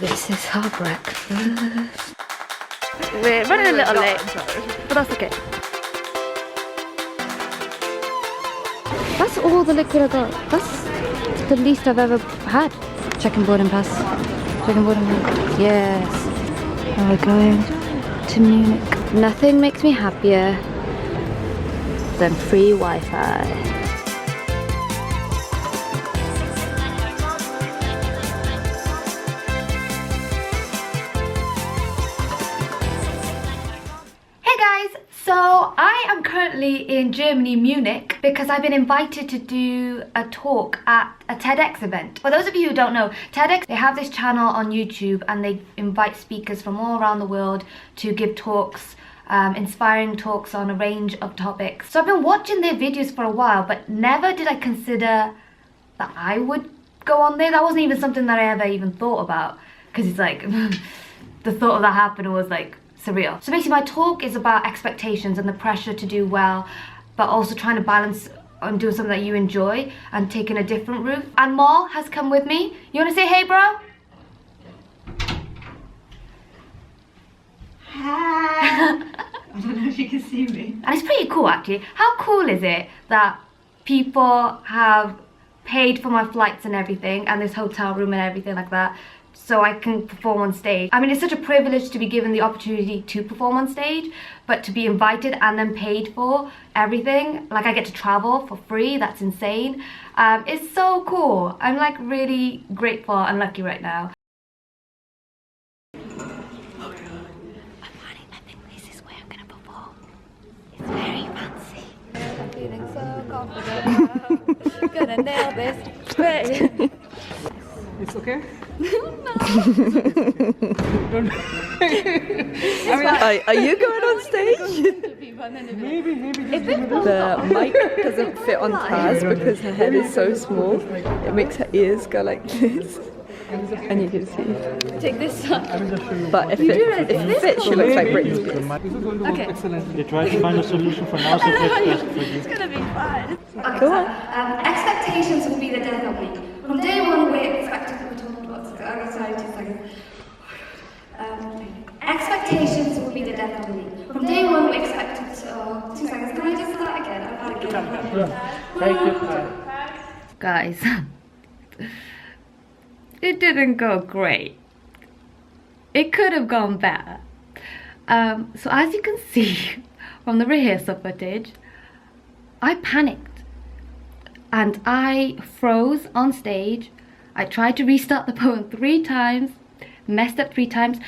This is our breakfast. We're running a little late, but that's okay. That's all the liquid I got. That's the least I've ever had. Checking boarding pass. Checking boarding pass. Yes. And we're going to Munich. Nothing makes me happier than free Wi-Fi. So I am currently in Germany, Munich, because I've been invited to do a talk at a Tedx event. For those of you who don't know, Tedx, they have this channel on YouTube and they invite speakers from all around the world to give talks, inspiring talks on a range of topics. So I've been watching their videos for a while, but never did I consider that I would go on there. That wasn't even something that I ever even thought about, because it's like, the thought of that happening was like, surreal. So basically my talk is about expectations and the pressure to do well, but also trying to balance on doing something that you enjoy and taking a different route. And Mal has come with me. You wanna say hey, bro? Hi! I don't know if you can see me. And it's pretty cool actually. How cool is it that people have paid for my flights and everything and this hotel room and everything like that, so I can perform on stage. I mean, it's such a privilege to be given the opportunity to perform on stage, but to be invited and then paid for everything, like I get to travel for free, that's insane. It's so cool. I'm like really grateful and lucky right now. I think this is where I'm gonna perform. It's very fancy. I'm feeling so confident. Gonna nail this. Great. It's okay? No. Are you going on stage? Maybe. The mic doesn't fit on Taz because her head is so small. It makes her ears go like this. And you can see. Take this side. But if it fits, she looks like Britney Spears. Okay. Excellent. They try to find a solution for now, so it's best for you. It's gonna be fun. Okay, Go so, on. expectations will be the death of me. From day one, we expected to talk about. Sorry, 2 seconds. Expectations will be the death of me. From day one, we expected to. 2 seconds. Can I just start again? I've had again. Guys, it didn't go great. It could have gone better. So as you can see from the rehearsal footage, I panicked and I froze on stage. I tried to restart the poem 3 times, messed up 3 times.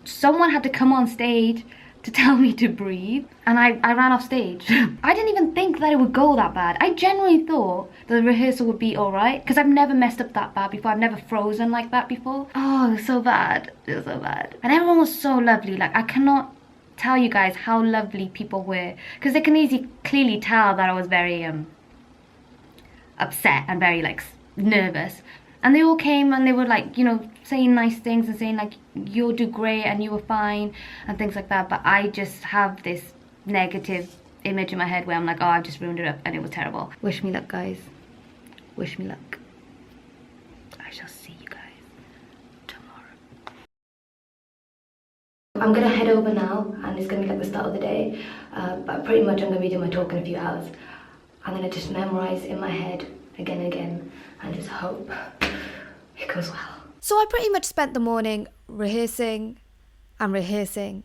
Someone had to come on stage to tell me to breathe, and I ran off stage. I didn't even think that it would go that bad. I genuinely thought the rehearsal would be alright, because I've never messed up that bad before. I've never frozen like that before. Oh, it was so bad. It was so bad. And everyone was so lovely. Like, I cannot tell you guys how lovely people were, because they can clearly tell that I was very upset and very like nervous. And they all came and they were like, you know, saying nice things and saying like, you'll do great and you were fine and things like that. But I just have this negative image in my head where I'm like, oh, I've just ruined it up and it was terrible. Wish me luck, guys. Wish me luck. I shall see you guys tomorrow. I'm gonna head over now and it's gonna be like the start of the day. But pretty much I'm gonna be doing my talk in a few hours. I'm gonna just memorize in my head again and again and just hope it goes well. So I pretty much spent the morning rehearsing and rehearsing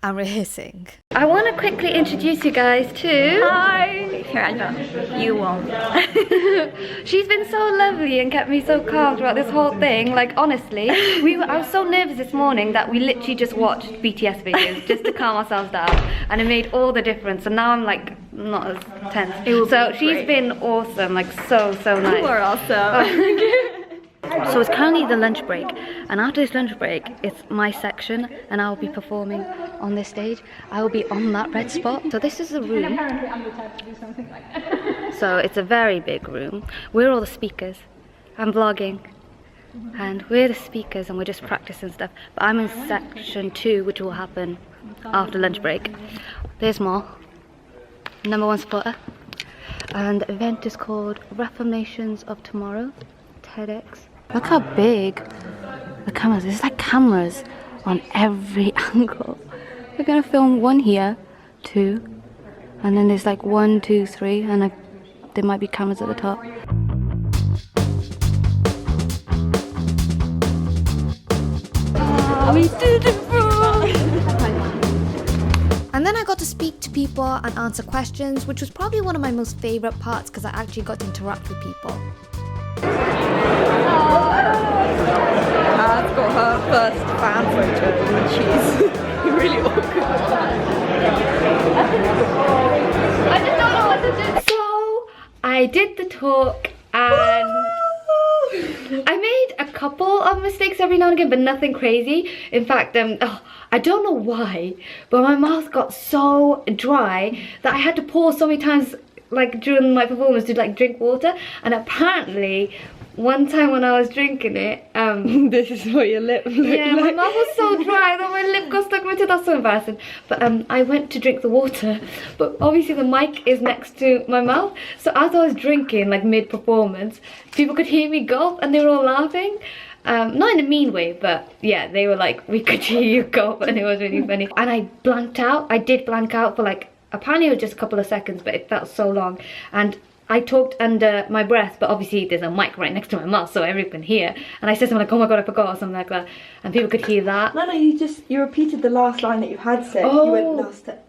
and rehearsing. I want to quickly introduce you guys to... Hi! Here, Angela. You won't. She's been so lovely and kept me so calm throughout this whole thing. Like, honestly, I was so nervous this morning that we literally just watched BTS videos just to calm ourselves down. And it made all the difference. And now I'm like, not as tense. So she's been awesome, like so nice. You are awesome. Oh, so it's currently the lunch break, and after this lunch break, it's my section, and I'll be performing on this stage. I will be on that red spot. So this is the room. So it's a very big room. We're all the speakers. I'm vlogging, and we're the speakers, and we're just practicing stuff. But I'm in section 2, which will happen after lunch break. There's more. #1 supporter. And the event is called Reformations of Tomorrow, Tedx. Look how big the cameras. There's like cameras on every angle. We're gonna film 1 here, 2, and then there's like 1, 2, 3, and there might be cameras at the top. We did it, bro! And then I got to speak to people and answer questions, which was probably one of my most favourite parts because I actually got to interact with people. I've got her first fan photo and she's really awkward. I just don't know what to do. So, I did the talk and I made a couple of mistakes every now and again, but nothing crazy. In fact, I don't know why, but my mouth got so dry that I had to pause so many times, like during my performance, to like drink water. And apparently, one time when I was drinking it, this is what your lip looked yeah, like. my mouth was so dry that my lip got stuck in my teeth. That's so embarrassing. But I went to drink the water, but obviously the mic is next to my mouth. So as I was drinking, like mid-performance, people could hear me gulp and they were all laughing. Not in a mean way, but yeah, they were like, we could hear you gulp, and it was really funny. And I blanked out. I did blank out for like, apparently it was just a couple of seconds, but it felt so long. And I talked under my breath, but obviously there's a mic right next to my mouth, so everyone can hear. And I said something like, oh my god, I forgot, or something like that. And people could hear that. No, you repeated the last line that you had said. Oh. You went last step.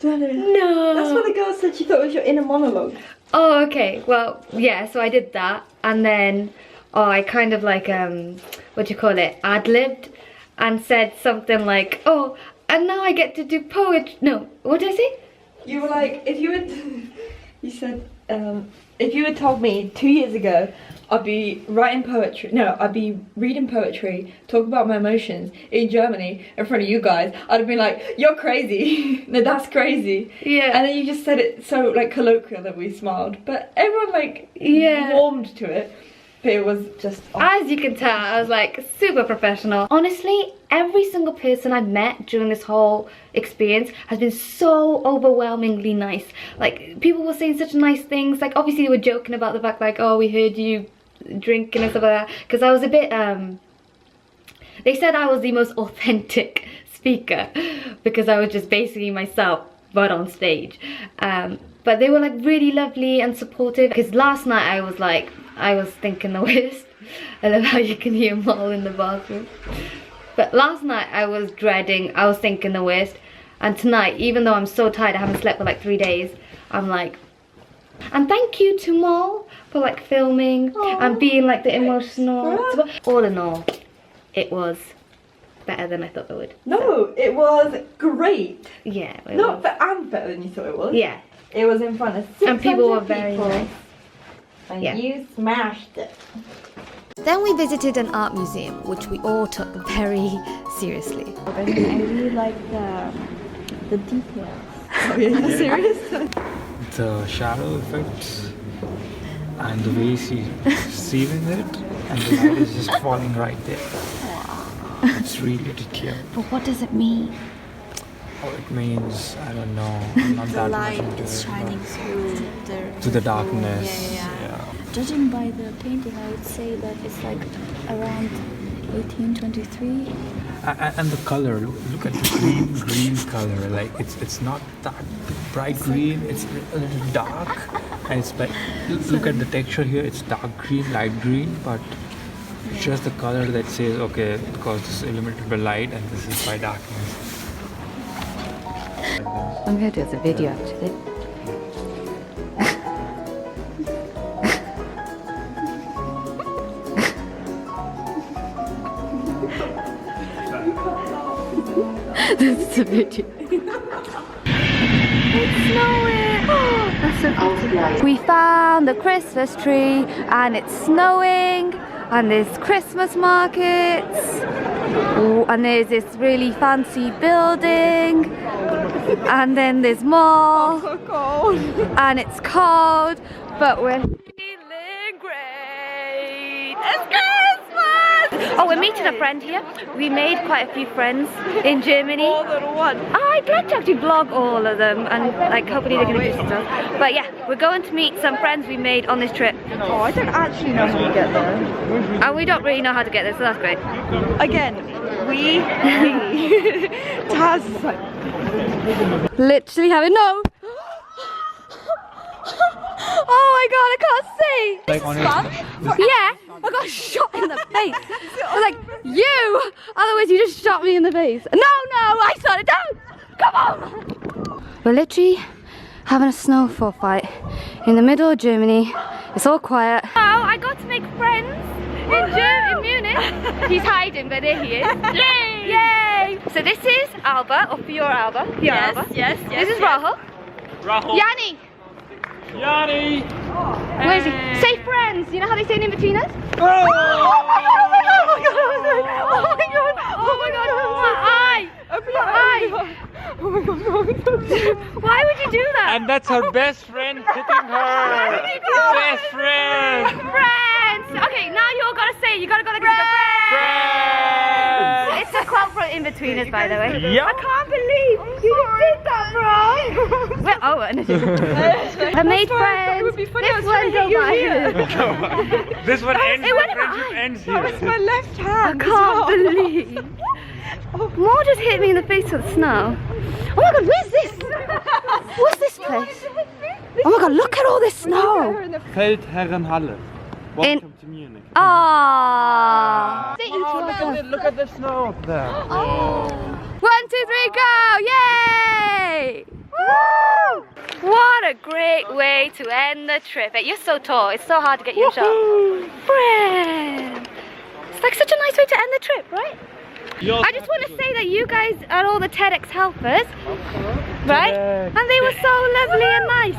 No. That's what the girl said, she thought it was your inner monologue. Oh, okay. Well, yeah, so I did that. And then, I kind of like, what do you call it? Ad-libbed and said something like, oh, and now I get to do poetry. No, what did I say? You were like, if you had, you said, if you had told me 2 years ago I'd be writing poetry, no, I'd be reading poetry, talk about my emotions in Germany in front of you guys, I'd have been like, you're crazy. No, that's crazy. Yeah. And then you just said it so like colloquial that we smiled, but everyone like Yeah. warmed to it. But it was just As you can tell, I was like super professional. Honestly, every single person I've met during this whole experience has been so overwhelmingly nice. Like, people were saying such nice things. Like, obviously they were joking about the fact like, oh, we heard you drinking and stuff like that. Because I was a bit, they said I was the most authentic speaker because I was just basically myself, but on stage. But they were like really lovely and supportive. Because last night I was like, I was thinking the worst. I love how you can hear them all in the bathroom. But last night I was dreading, I was thinking the worst. And tonight, even though I'm so tired, I haven't slept for like 3 days, I'm like, and thank you to Mol for like filming and being like the emotional. All in all, it was better than I thought it would. No, it was great. Yeah. Not and better than you thought it was. Yeah. It was in front of 600 And people were very nice. And Yeah. you smashed it. Then we visited an art museum, which we all took very seriously. I really like the details. Oh yeah, serious? The shadow effects and the way she's seeing it, and the light is just falling right there. It's really detailed. But what does it mean? Oh, it means, I don't know, I'm not that much into Is it, shining through to the darkness. Yeah. Judging by the painting, I would say that it's like around 1823. And the color, look at the green color. Like it's not that bright green. It's a little dark, and it's like look at the texture here. It's dark green, light green, but it's just the color that says okay, because this is illuminated by light and this is by darkness. I'm going to do the video actually. This is a video. It's snowing! Oh, that's so beautiful. We found the Christmas tree and it's snowing and there's Christmas markets. Ooh, and there's this really fancy building and then there's more and it's cold but we're feeling great. It's Christmas! Oh, we're meeting a friend here. We made quite a few friends in Germany. More than one. I'd like to actually vlog all of them and like hopefully they can do stuff. But yeah, we're going to meet some friends we made on this trip. Oh, I don't actually know how to get there. And we don't really know how to get there, so that's great. Again, we. Taz is like. Literally having no. Oh my god, I can't see! Like on Yeah, I got shot in the face. I was like, you! Otherwise you just shot me in the face. No, I shot it down! Come on! We're literally having a snowfall fight in the middle of Germany. It's all quiet. Oh, I got to make friends in Munich. He's hiding, but there he is. Yay! Yay! So this is Alba, or for your Alba. Yes. This is Rahul. Yanni! Yanni! Where is he? Say friends! You know how they say in betweeners? Oh! Oh my god! My eye! Open your eye! Oh my god, Why would you do that? And that's her best friend hitting her! Best friend! Friends! Okay, now you all gotta say it. You gotta go like friends! It's a quote from In Betweeners, by the way. Yep. I can't believe you just did that, bro! We're Owen. I made friends. It would be funny. This one don't mind. This one ends, It went in my friendship eye. ends That was here. my left I hand. can't believe. More just hit me in the face with snow. Oh my god, where's this? What's this place? Oh my god, look at all this snow. Feldherrenhalle. Welcome to Munich. Ah. Look at the snow up there. 1, 2, 3, go! Yay! Woo! What a great way to end the trip. You're so tall. It's so hard to get you in shot. Friend. It's like such a nice way to end the trip, right? I just want to say that you guys are all the Tedx helpers, right? And they were so lovely and nice.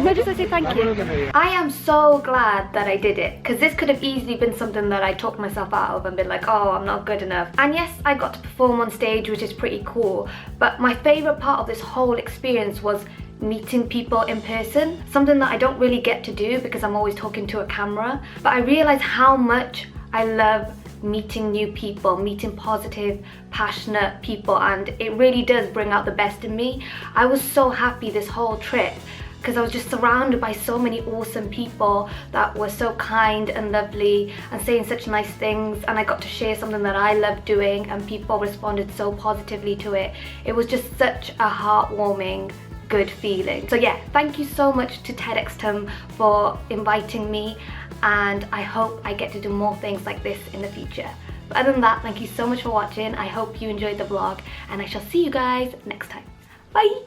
So I just want to say thank you. I am so glad that I did it, because this could have easily been something that I talked myself out of and been like, oh, I'm not good enough. And yes, I got to perform on stage, which is pretty cool. But my favorite part of this whole experience was meeting people in person, something that I don't really get to do because I'm always talking to a camera. But I realized how much I love meeting new people, meeting positive, passionate people, and it really does bring out the best in me. I was so happy this whole trip because I was just surrounded by so many awesome people that were so kind and lovely and saying such nice things, and I got to share something that I love doing and people responded so positively to it. It was just such a heartwarming, good feeling. So yeah, thank you so much to Tedx for inviting me, and I hope I get to do more things like this in the future. But other than that, thank you so much for watching. I hope you enjoyed the vlog, and I shall see you guys next time. Bye!